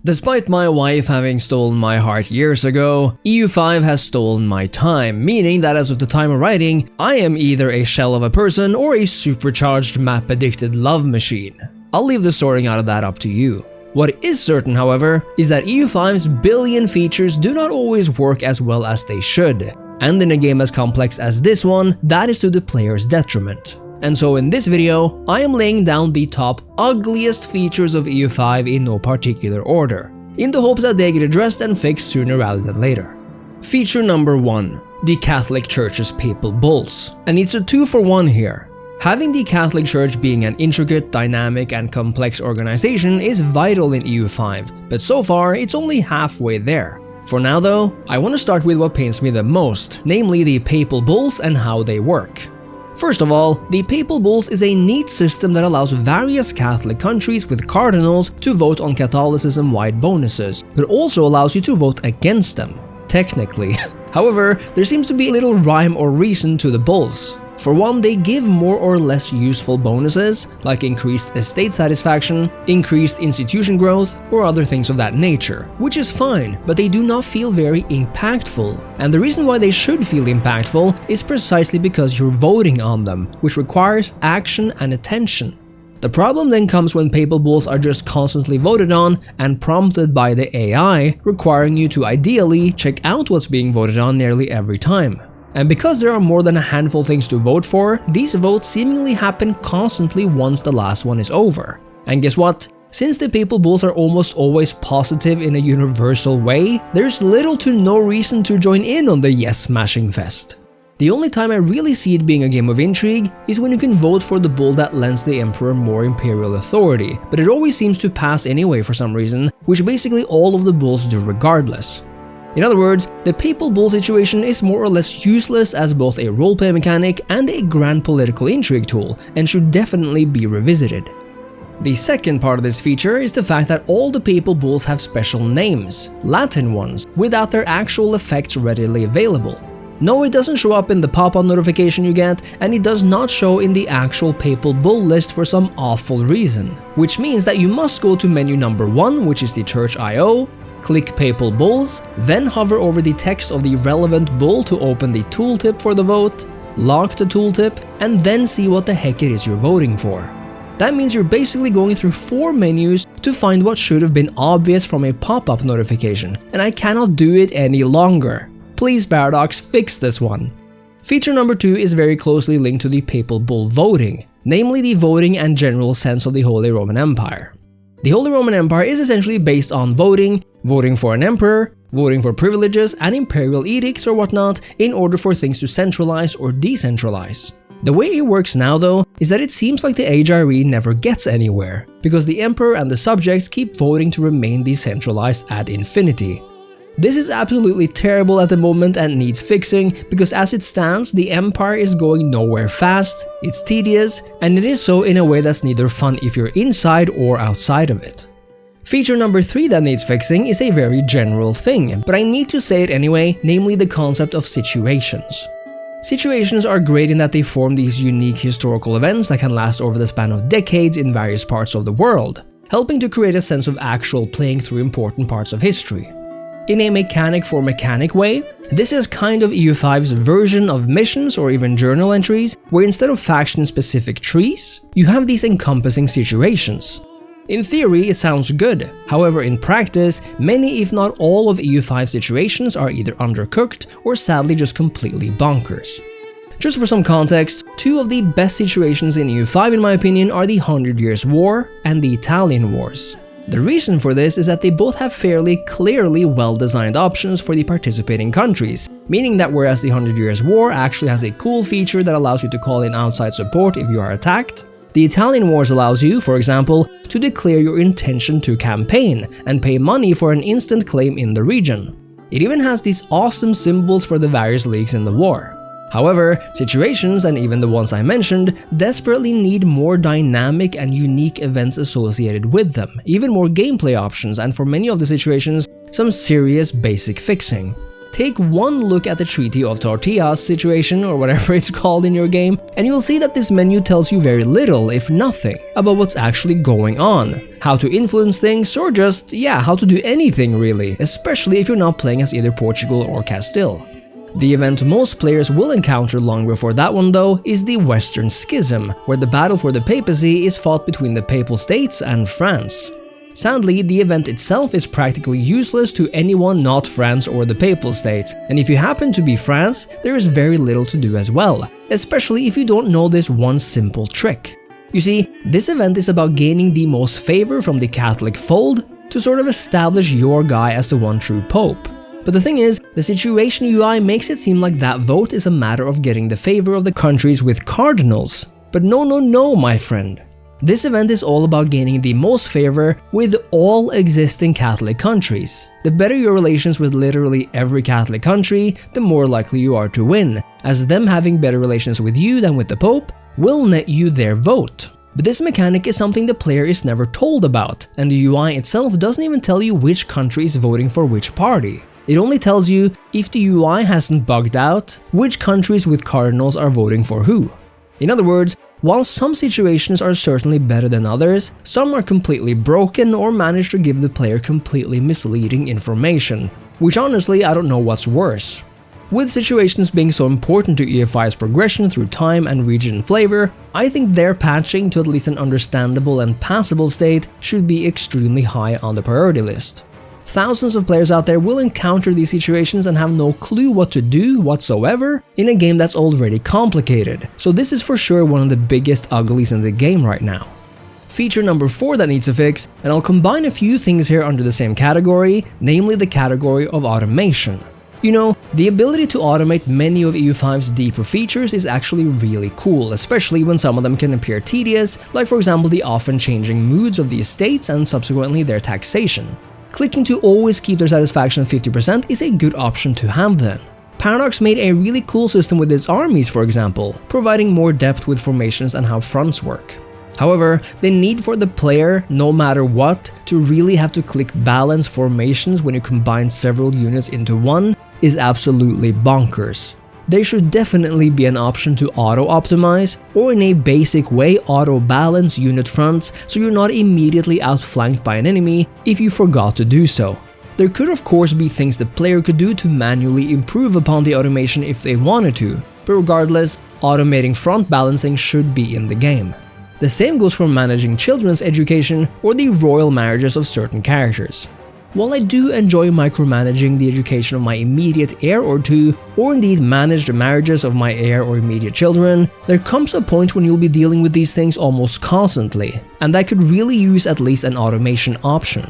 Despite my wife having stolen my heart years ago, EU5 has stolen my time, meaning that as of the time of writing, I am either a shell of a person or a supercharged map-addicted love machine. I'll leave the sorting out of that up to you. What is certain, however, is that EU5's billion features do not always work as well as they should, and in a game as complex as this one, that is to the player's detriment. And so in this video, I am laying down the top ugliest features of EU5 in no particular order, in the hopes that they get addressed and fixed sooner rather than later. Feature number 1. The Catholic Church's Papal Bulls. And it's a 2-for-1 here. Having the Catholic Church being an intricate, dynamic, and complex organization is vital in EU5, but so far it's only halfway there. For now though, I want to start with what pains me the most, namely the Papal Bulls and how they work. First of all, the Papal Bulls is a neat system that allows various Catholic countries with cardinals to vote on Catholicism-wide bonuses, but also allows you to vote against them, technically. However, there seems to be little rhyme or reason to the bulls. For one, they give more or less useful bonuses, like increased estate satisfaction, increased institution growth, or other things of that nature, which is fine, but they do not feel very impactful. And the reason why they should feel impactful is precisely because you're voting on them, which requires action and attention. The problem then comes when Papal Bulls are just constantly voted on and prompted by the AI, requiring you to ideally check out what's being voted on nearly every time. And because there are more than a handful things to vote for, these votes seemingly happen constantly once the last one is over. And guess what? Since the Papal Bulls are almost always positive in a universal way, there's little to no reason to join in on the yes-smashing fest. The only time I really see it being a game of intrigue is when you can vote for the bull that lends the Emperor more imperial authority, but it always seems to pass anyway for some reason, which basically all of the bulls do regardless. In other words, the Papal Bull situation is more or less useless as both a roleplay mechanic and a grand political intrigue tool, and should definitely be revisited. The second part of this feature is the fact that all the Papal Bulls have special names, Latin ones, without their actual effects readily available. No, it doesn't show up in the pop-up notification you get, and it does not show in the actual Papal Bull list for some awful reason, which means that you must go to menu number 1, which is the Church I/O, click Papal Bulls, then hover over the text of the relevant bull to open the tooltip for the vote, lock the tooltip, and then see what the heck it is you're voting for. That means you're basically going through 4 menus to find what should have been obvious from a pop-up notification, and I cannot do it any longer. Please Paradox, fix this one. Feature number 2 is very closely linked to the Papal Bull voting, namely the voting and general sense of the Holy Roman Empire. The Holy Roman Empire is essentially based on voting for an emperor, voting for privileges and imperial edicts or whatnot in order for things to centralize or decentralize. The way it works now though is that it seems like the HRE never gets anywhere, because the emperor and the subjects keep voting to remain decentralized ad infinity. This is absolutely terrible at the moment and needs fixing, because as it stands, the empire is going nowhere fast, it's tedious, and it is so in a way that's neither fun if you're inside or outside of it. Feature number 3 that needs fixing is a very general thing, but I need to say it anyway, namely the concept of situations. Situations are great in that they form these unique historical events that can last over the span of decades in various parts of the world, helping to create a sense of actual playing through important parts of history. In a mechanic for mechanic way, this is kind of EU5's version of missions or even journal entries, where instead of faction-specific trees, you have these encompassing situations. In theory, it sounds good. However, in practice, many if not all of EU5 situations are either undercooked or sadly just completely bonkers. Just for some context, 2 of the best situations in EU5 in my opinion are the 100 Years' War and the Italian Wars. The reason for this is that they both have fairly clearly well-designed options for the participating countries, meaning that whereas the 100 Years' War actually has a cool feature that allows you to call in outside support if you are attacked, the Italian Wars allows you, for example, to declare your intention to campaign and pay money for an instant claim in the region. It even has these awesome symbols for the various leagues in the war. However, situations, and even the ones I mentioned, desperately need more dynamic and unique events associated with them, even more gameplay options, and for many of the situations, some serious basic fixing. Take one look at the Treaty of Tortillas situation, or whatever it's called in your game, and you'll see that this menu tells you very little, if nothing, about what's actually going on, how to influence things, or just, how to do anything really, especially if you're not playing as either Portugal or Castile. The event most players will encounter long before that one though is the Western Schism, where the battle for the papacy is fought between the Papal States and France. Sadly, the event itself is practically useless to anyone not France or the Papal States, and if you happen to be France, there is very little to do as well, especially if you don't know this one simple trick. You see, this event is about gaining the most favor from the Catholic fold to sort of establish your guy as the one true pope. But the thing is, the situation UI makes it seem like that vote is a matter of getting the favor of the countries with cardinals. But no, my friend. This event is all about gaining the most favor with all existing Catholic countries. The better your relations with literally every Catholic country, the more likely you are to win, as them having better relations with you than with the Pope will net you their vote. But this mechanic is something the player is never told about, and the UI itself doesn't even tell you which country is voting for which party. It only tells you, if the UI hasn't bugged out, which countries with cardinals are voting for who. In other words, while some situations are certainly better than others, some are completely broken or manage to give the player completely misleading information, which honestly I don't know what's worse. With situations being so important to EU5's progression through time and region flavor, I think their patching to at least an understandable and passable state should be extremely high on the priority list. Thousands of players out there will encounter these situations and have no clue what to do whatsoever in a game that's already complicated, so this is for sure one of the biggest uglies in the game right now. Feature number 4 that needs a fix, and I'll combine a few things here under the same category, namely the category of automation. You know, the ability to automate many of EU5's deeper features is actually really cool, especially when some of them can appear tedious, like for example the often changing moods of the estates and subsequently their taxation. Clicking to always keep their satisfaction at 50% is a good option to have then. Paradox made a really cool system with its armies, for example, providing more depth with formations and how fronts work. However, the need for the player, no matter what, to really have to click balance formations when you combine several units into one is absolutely bonkers. There should definitely be an option to auto-optimize, or in a basic way auto-balance unit fronts so you're not immediately outflanked by an enemy if you forgot to do so. There could of course be things the player could do to manually improve upon the automation if they wanted to, but regardless, automating front balancing should be in the game. The same goes for managing children's education or the royal marriages of certain characters. While I do enjoy micromanaging the education of my immediate heir or two, or indeed manage the marriages of my heir or immediate children, there comes a point when you'll be dealing with these things almost constantly, and that could really use at least an automation option.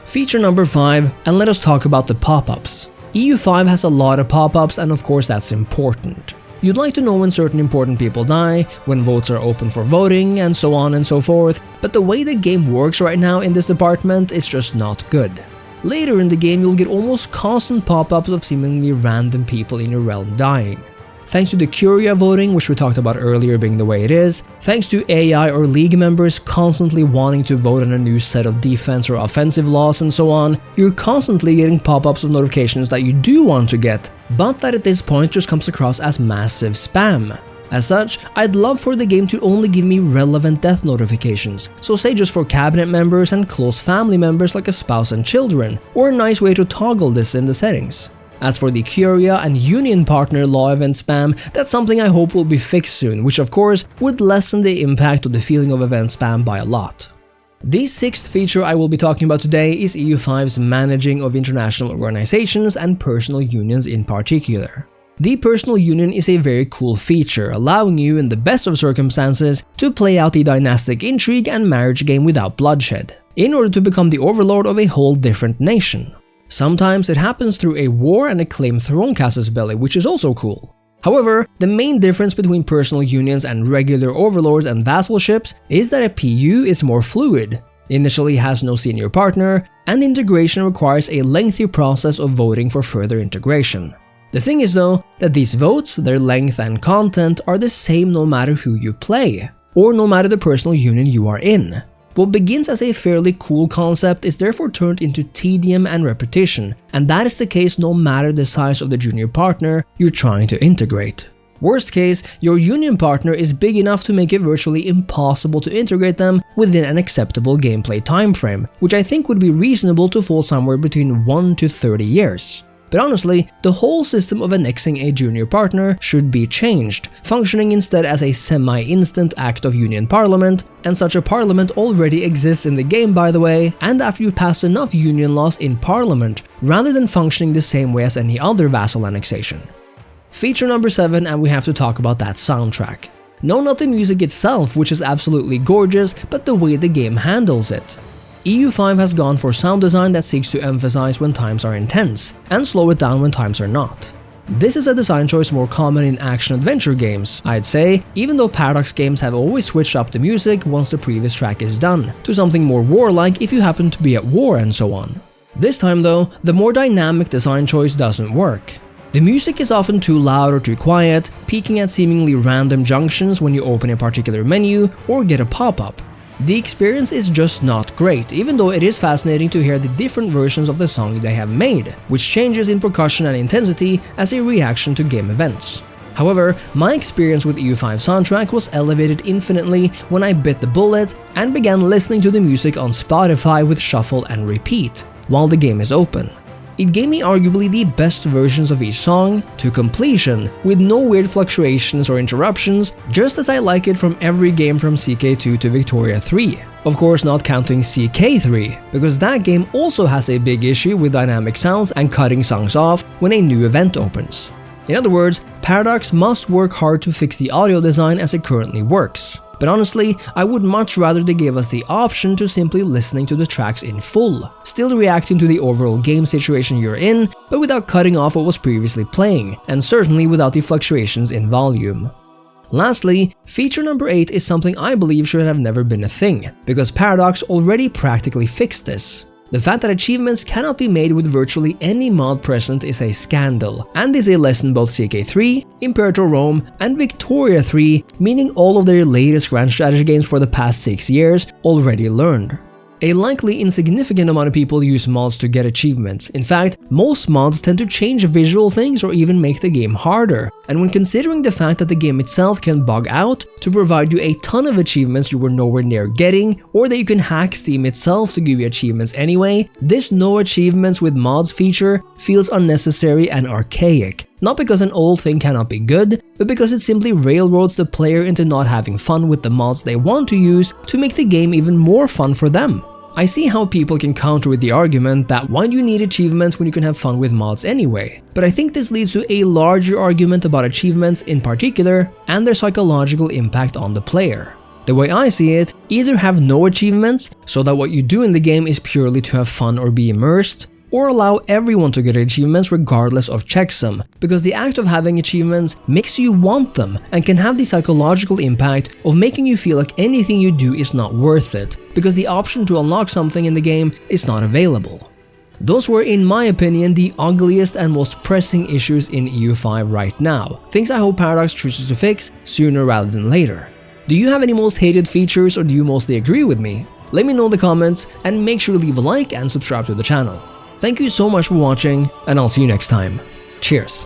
Feature number 5, and let us talk about the pop-ups. EU5 has a lot of pop-ups, and of course that's important. You'd like to know when certain important people die, when votes are open for voting, and so on and so forth, but the way the game works right now in this department is just not good. Later in the game you'll get almost constant pop-ups of seemingly random people in your realm dying. Thanks to the Curia voting, which we talked about earlier being the way it is, thanks to AI or league members constantly wanting to vote on a new set of defense or offensive laws and so on, you're constantly getting pop-ups of notifications that you do want to get, but that at this point just comes across as massive spam. As such, I'd love for the game to only give me relevant death notifications, so say just for cabinet members and close family members like a spouse and children, or a nice way to toggle this in the settings. As for the Curia and Union Partner law event spam, that's something I hope will be fixed soon, which of course would lessen the impact of the feeling of event spam by a lot. The 6th feature I will be talking about today is EU5's managing of international organizations and personal unions in particular. The personal union is a very cool feature, allowing you in the best of circumstances to play out the dynastic intrigue and marriage game without bloodshed, in order to become the overlord of a whole different nation. Sometimes it happens through a war and a claim throne casus belli, which is also cool. However, the main difference between personal unions and regular overlords and vassalships is that a PU is more fluid, initially has no senior partner, and integration requires a lengthy process of voting for further integration. The thing is though, that these votes, their length and content are the same no matter who you play, or no matter the personal union you are in. What begins as a fairly cool concept is therefore turned into tedium and repetition, and that is the case no matter the size of the junior partner you're trying to integrate. Worst case, your union partner is big enough to make it virtually impossible to integrate them within an acceptable gameplay timeframe, which I think would be reasonable to fall somewhere between 1 to 30 years. But honestly, the whole system of annexing a junior partner should be changed, functioning instead as a semi-instant act of union parliament, and such a parliament already exists in the game by the way, and after you pass enough union laws in parliament, rather than functioning the same way as any other vassal annexation. Feature number 7, and we have to talk about that soundtrack. No, not the music itself, which is absolutely gorgeous, but the way the game handles it. EU5 has gone for sound design that seeks to emphasize when times are intense, and slow it down when times are not. This is a design choice more common in action-adventure games, I'd say, even though Paradox games have always switched up the music once the previous track is done, to something more warlike if you happen to be at war and so on. This time though, the more dynamic design choice doesn't work. The music is often too loud or too quiet, peaking at seemingly random junctions when you open a particular menu or get a pop-up. The experience is just not great, even though it is fascinating to hear the different versions of the song they have made, which changes in percussion and intensity as a reaction to game events. However, my experience with EU5 soundtrack was elevated infinitely when I bit the bullet and began listening to the music on Spotify with shuffle and repeat, while the game is open. It gave me arguably the best versions of each song to completion, with no weird fluctuations or interruptions, just as I like it from every game from CK2 to Victoria 3. Of course not counting CK3, because that game also has a big issue with dynamic sounds and cutting songs off when a new event opens. In other words, Paradox must work hard to fix the audio design as it currently works. But honestly, I would much rather they gave us the option to simply listening to the tracks in full, still reacting to the overall game situation you're in, but without cutting off what was previously playing, and certainly without the fluctuations in volume. Lastly, feature number 8 is something I believe should have never been a thing, because Paradox already practically fixed this. The fact that achievements cannot be made with virtually any mod present is a scandal, and is a lesson both CK3, Imperator Rome, and Victoria 3, meaning all of their latest grand strategy games for the past 6 years, already learned. A likely insignificant amount of people use mods to get achievements. In fact, most mods tend to change visual things or even make the game harder. And when considering the fact that the game itself can bug out to provide you a ton of achievements you were nowhere near getting, or that you can hack Steam itself to give you achievements anyway, this no achievements with mods feature feels unnecessary and archaic. Not because an old thing cannot be good, but because it simply railroads the player into not having fun with the mods they want to use to make the game even more fun for them. I see how people can counter with the argument that why do you need achievements when you can have fun with mods anyway, but I think this leads to a larger argument about achievements in particular and their psychological impact on the player. The way I see it, either have no achievements so that what you do in the game is purely to have fun or be immersed, or allow everyone to get achievements regardless of checksum, because the act of having achievements makes you want them and can have the psychological impact of making you feel like anything you do is not worth it, because the option to unlock something in the game is not available. Those were, in my opinion, the ugliest and most pressing issues in EU5 right now, things I hope Paradox chooses to fix sooner rather than later. Do you have any most hated features, or do you mostly agree with me? Let me know in the comments, and make sure to leave a like and subscribe to the channel. Thank you so much for watching, and I'll see you next time. Cheers!